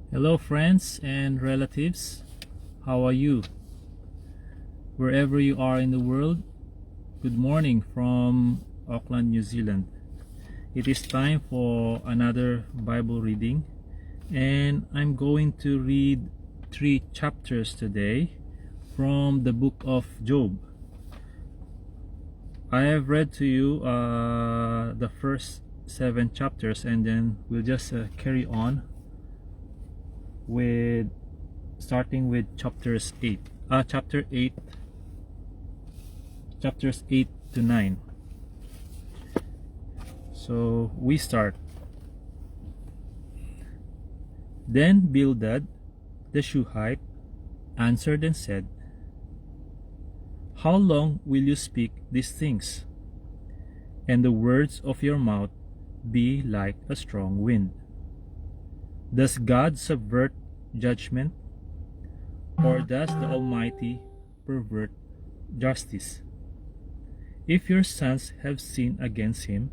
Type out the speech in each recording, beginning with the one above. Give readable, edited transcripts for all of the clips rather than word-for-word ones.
Hello, friends and relatives. How are you? Wherever you are in the world, good morning from Auckland, New Zealand. It is time for another Bible reading, and I'm going to read 3 chapters today from the book of Job. I have read to you the first 7 chapters, and then we'll just carry on with starting with chapters 8 chapters 8 to 9. So we start. Then Bildad the Shuhite answered and said, "How long will you speak these things, and the words of your mouth be like a strong wind? Does God subvert judgment, or does the Almighty pervert justice? If your sons have sinned against him,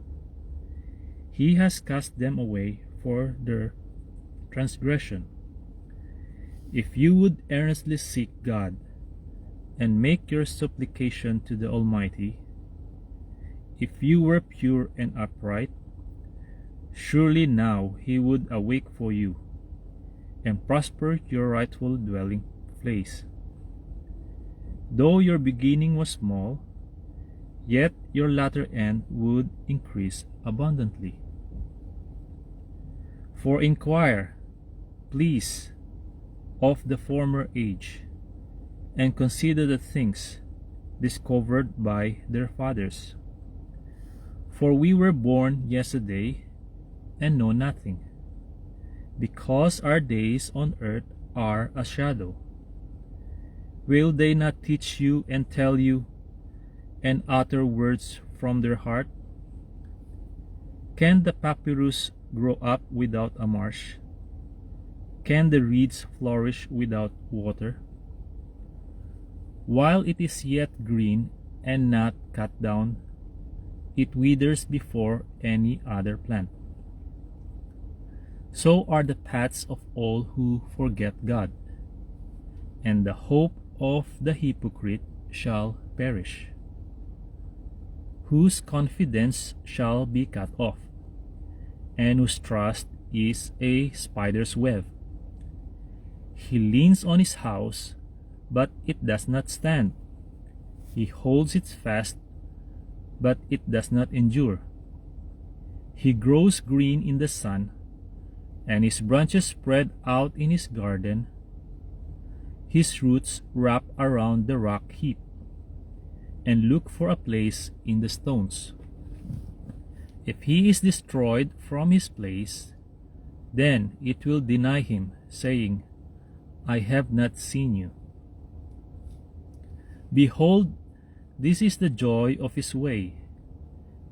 he has cast them away for their transgression. If you would earnestly seek God and make your supplication to the Almighty, if you were pure and upright, surely now he would awake for you and prosper your rightful dwelling place. Though your beginning was small, yet your latter end would increase abundantly. For inquire, please, of the former age, and consider the things discovered by their fathers. For we were born yesterday and know nothing, because our days on earth are a shadow. Will they not teach you and tell you and utter words from their heart? Can the papyrus grow up without a marsh? Can the reeds flourish without water? While it is yet green and not cut down, it withers before any other plant. So are the paths of all who forget God, and the hope of the hypocrite shall perish, whose confidence shall be cut off, and whose trust is a spider's web. He leans on his house, but it does not stand. He holds it fast, but it does not endure. He grows green in the sun, and his branches spread out in his garden. His roots wrap around the rock heap and look for a place in the stones. If he is destroyed from his place, then it will deny him, saying, I have not seen you. Behold, this is the joy of his way,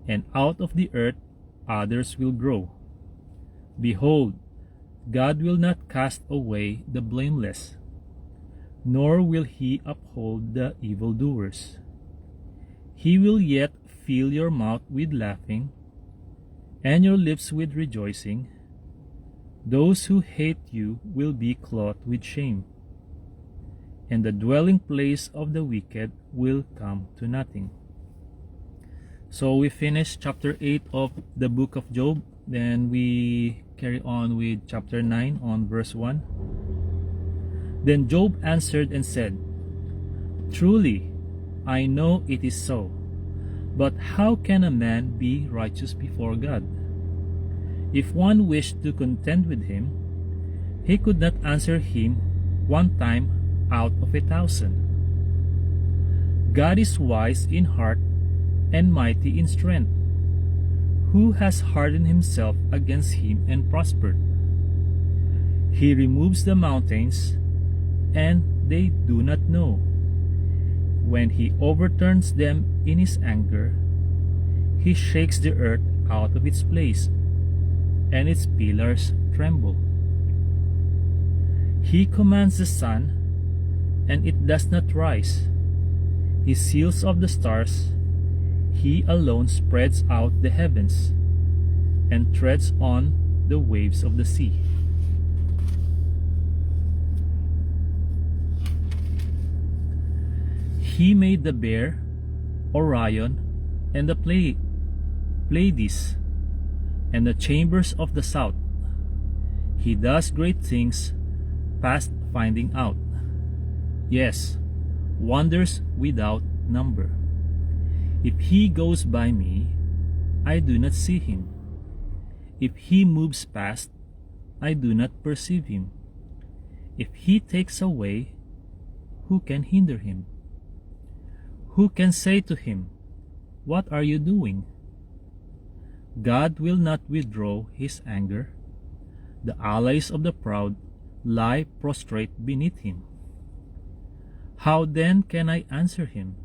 and out of the earth others will grow. Behold, God will not cast away the blameless, nor will he uphold the evildoers. He will yet fill your mouth with laughing, and your lips with rejoicing. Those who hate you will be clothed with shame, and the dwelling place of the wicked will come to nothing. So we finished chapter 8 of the book of Job. Then we carry on with chapter 9 on verse 1. Then Job answered and said, Truly, I know it is so, but how can a man be righteous before God? If one wished to contend with him, he could not answer him 1 time out of 1,000. God is wise in heart and mighty in strength. Who has hardened himself against him and prospered? He removes the mountains, and they do not know. When he overturns them in his anger, he shakes the earth out of its place, and its pillars tremble. He commands the sun, and it does not rise. He seals up the stars. He alone spreads out the heavens and treads on the waves of the sea. He made the bear, Orion, and the Pleiades, and the chambers of the south. He does great things past finding out. Yes, wonders without number. If he goes by me, I do not see him. If he moves past, I do not perceive him. If he takes away, who can hinder him? Who can say to him, "What are you doing?" God will not withdraw his anger. The allies of the proud lie prostrate beneath him. How then can I answer him,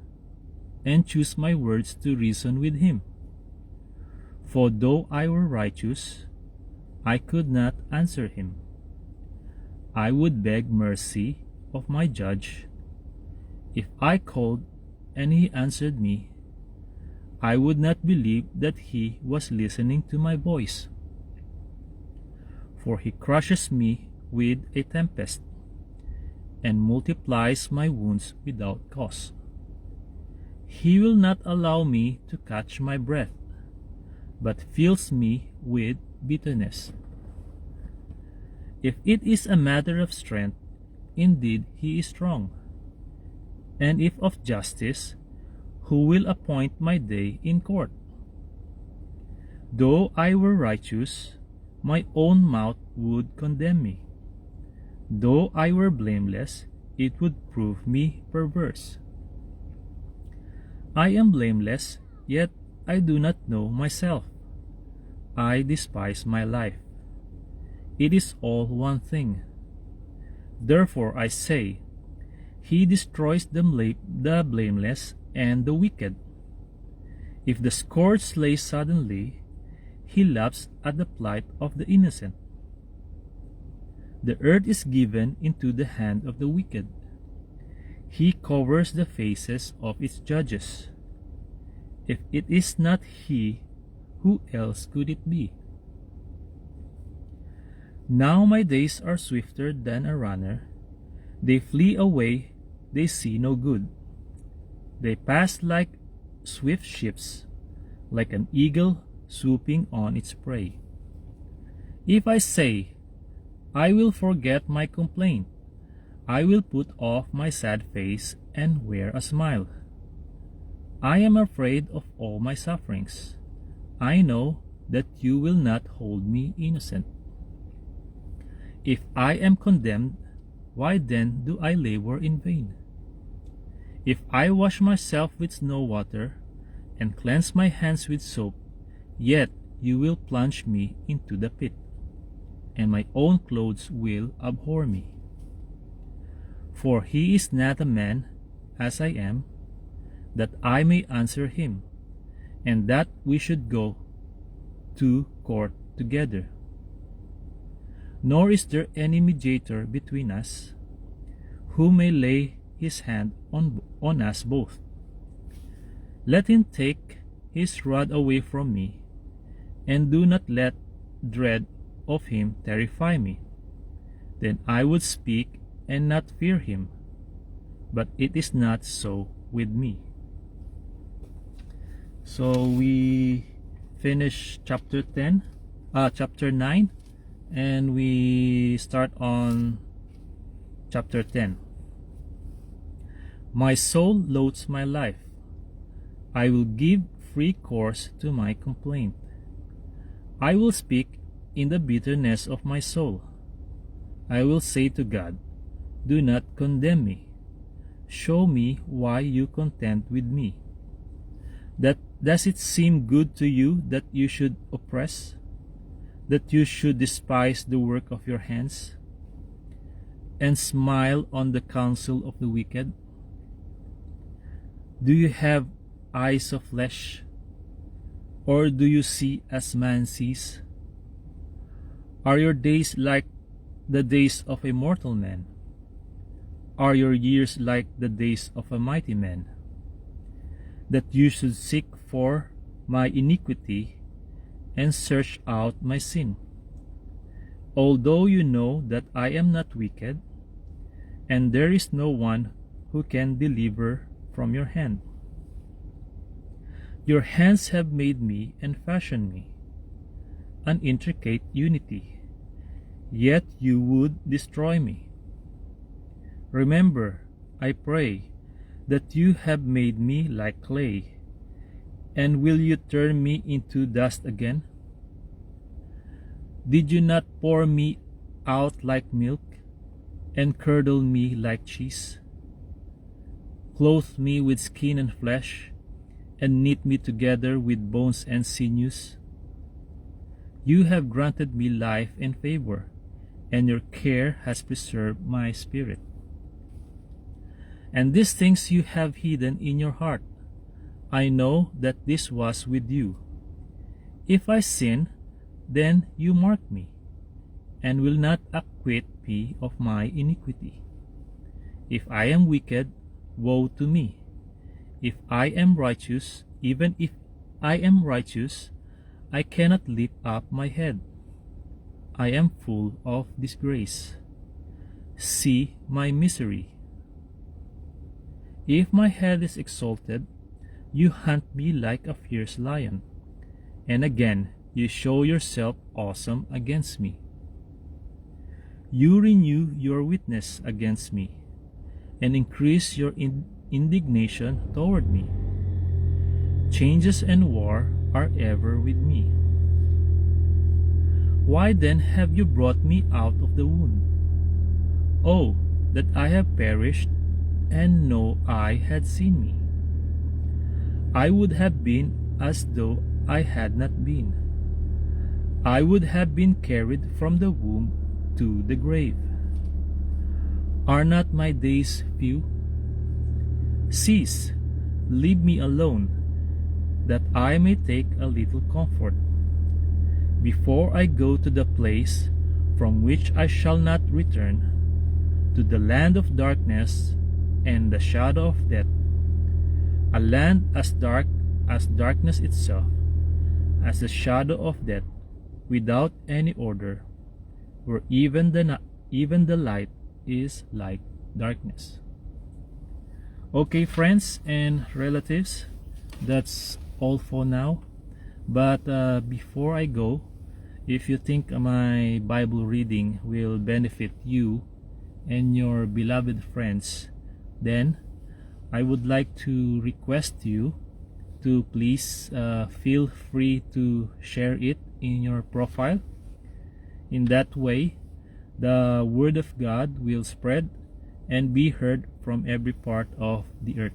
and choose my words to reason with him? For though I were righteous, I could not answer him. I would beg mercy of my judge. If I called and he answered me, I would not believe that he was listening to my voice. For he crushes me with a tempest, and multiplies my wounds without cause. He will not allow me to catch my breath, but fills me with bitterness. If it is a matter of strength, indeed he is strong. And if of justice, who will appoint my day in court? Though I were righteous, my own mouth would condemn me. Though I were blameless, it would prove me perverse. I am blameless, yet I do not know myself. I despise my life. It is all one thing. Therefore I say, he destroys the blameless and the wicked. If the scourge slays suddenly, he laughs at the plight of the innocent. The earth is given into the hand of the wicked. He covers the faces of its judges. If it is not he, who else could it be? Now my days are swifter than a runner. They flee away, they see no good. They pass like swift ships, like an eagle swooping on its prey. If I say, I will forget my complaint, I will put off my sad face and wear a smile. I am afraid of all my sufferings. I know that you will not hold me innocent. If I am condemned, why then do I labor in vain? If I wash myself with snow water and cleanse my hands with soap, yet you will plunge me into the pit, and my own clothes will abhor me. For he is not a man, as I am, that I may answer him, and that we should go to court together. Nor is there any mediator between us, who may lay his hand on us both. Let him take his rod away from me, and do not let dread of him terrify me. Then I would speak and not fear him, but it is not so with me. So we finish chapter 9, and we start on chapter 10. My soul loathes my life. I will give free course to my complaint. I will speak in the bitterness of my soul. I will say to God, do not condemn me. Show me why you contend with me. Does it seem good to you that you should oppress, that you should despise the work of your hands, and smile on the counsel of the wicked? Do you have eyes of flesh, or do you see as man sees? Are your days like the days of a mortal man? Are your years like the days of a mighty man? That you should seek for my iniquity and search out my sin. Although you know that I am not wicked, and there is no one who can deliver from your hand. Your hands have made me and fashioned me, an intricate unity, yet you would destroy me. Remember, I pray, that you have made me like clay, and will you turn me into dust again? Did you not pour me out like milk, and curdle me like cheese? Clothe me with skin and flesh, and knit me together with bones and sinews. You have granted me life and favor, and your care has preserved my spirit. And these things you have hidden in your heart. I know that this was with you. If I sin, then you mark me, and will not acquit me of my iniquity. If I am wicked, woe to me. If I am righteous, even if I am righteous, I cannot lift up my head. I am full of disgrace. See my misery. If my head is exalted, you hunt me like a fierce lion, and again you show yourself awesome against me. You renew your witness against me, and increase your indignation toward me. Changes and war are ever with me. Why then have you brought me out of the womb? Oh, that I have perished, and no eye had seen me. I would have been as though I had not been. I would have been carried from the womb to the grave. Are not my days few? Cease, leave me alone, that I may take a little comfort, before I go to the place from which I shall not return, to the land of darkness and the shadow of death, a land as dark as darkness itself, as the shadow of death, without any order, where even the light is like darkness. Okay, friends and relatives, that's all for now. But before I go, if you think my Bible reading will benefit you and your beloved friends, then I would like to request you to please feel free to share it in your profile. In that way, the Word of God will spread and be heard from every part of the earth.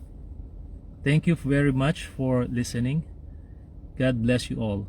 Thank you very much for listening. God bless you all.